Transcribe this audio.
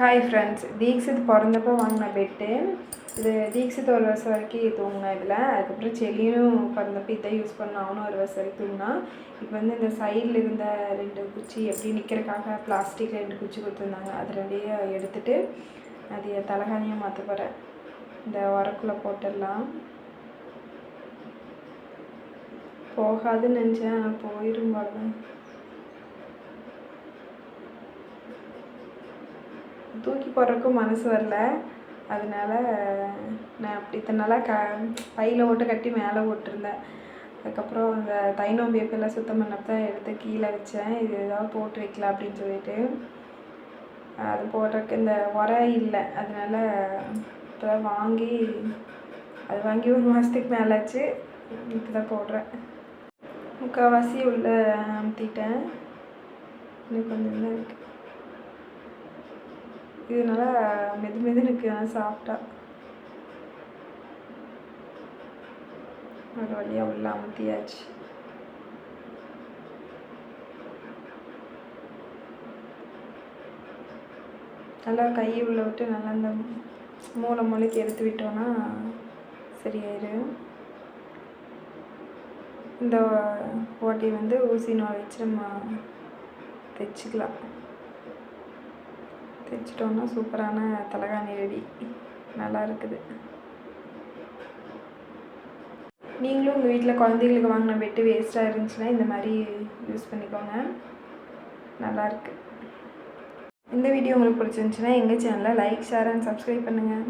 Hi friends, Dikshit பிறந்தப்போ வாங்கின bed இது. தீக்ஷித் ஒரு வருஷம் வரைக்கும் தூங்கினேன் இதில். அதுக்கப்புறம் செல்லியும் பிறந்தப்போ இதை யூஸ் பண்ண அவனும் ஒரு வருஷம் வரைக்கும் தூங்கினா. இப்போ வந்து இந்த சைடில் இருந்த 2 குச்சி எப்படி நிற்கிறதுக்காக பிளாஸ்டிக் 2 குச்சி கொடுத்துருந்தாங்க. அது 2 எடுத்துகிட்டு அது தலகாணியாக மாற்ற போகிறேன். இந்த உரக்குள்ளே போட்டுடலாம். போகாதுன்னு நினச்சேன், ஆனால் போயிடும் பாருங்க. தூக்கி போடுறதுக்கும் மனசு வரல. அதனால நான் அப்படி இத்தனை பையில் ஓட்டு கட்டி மேலே போட்டிருந்தேன். அதுக்கப்புறம் அந்த தைலம் பேப்பெல்லாம் சுத்தம் பண்ணப்போ எடுத்து கீழே வச்சேன். இது ஏதாவது போட்டு வைக்கலாம் அப்படின்னு சொல்லிட்டு. அது போடுறதுக்கு இந்த உரம் இல்லை. அதனால இப்போ தான் வாங்கி ஒரு மாதத்துக்கு மேலே ஆச்சு. இப்போ தான் போடுறேன். முக்கால்வாசி உள்ள அமுத்திட்டேன். இன்னும் கொஞ்சம் தான் இருக்குது. இதனால மெதுமெதுன்னு இருக்குது. சாப்பிட்டா ஒரு வழியாக உள்ள அமுத்தியாச்சு. நல்லா கையை உள்ள விட்டு நல்லா இந்த மூளைக்கு எடுத்து விட்டோன்னா சரியாயிடும். இந்த ஓட்டி வந்து ஊசி நூல் வச்சு நம்ம தைச்சிக்கலாம். தைச்சிட்டோன்னா சூப்பரான தலகாணி ரெடி. நல்லா இருக்குது. நீங்களும் உங்கள் வீட்டில் குழந்தைகளுக்கு வாங்கின பெட்டு வேஸ்ட்டாக இருந்துச்சுன்னா இந்த மாதிரி யூஸ் பண்ணிக்கோங்க. நல்லாயிருக்கு. இந்த வீடியோ உங்களுக்கு பிடிச்சிருந்துச்சுன்னா எங்கள் சேனலை லைக், ஷேர் அண்ட் சப்ஸ்கிரைப் பண்ணுங்கள்.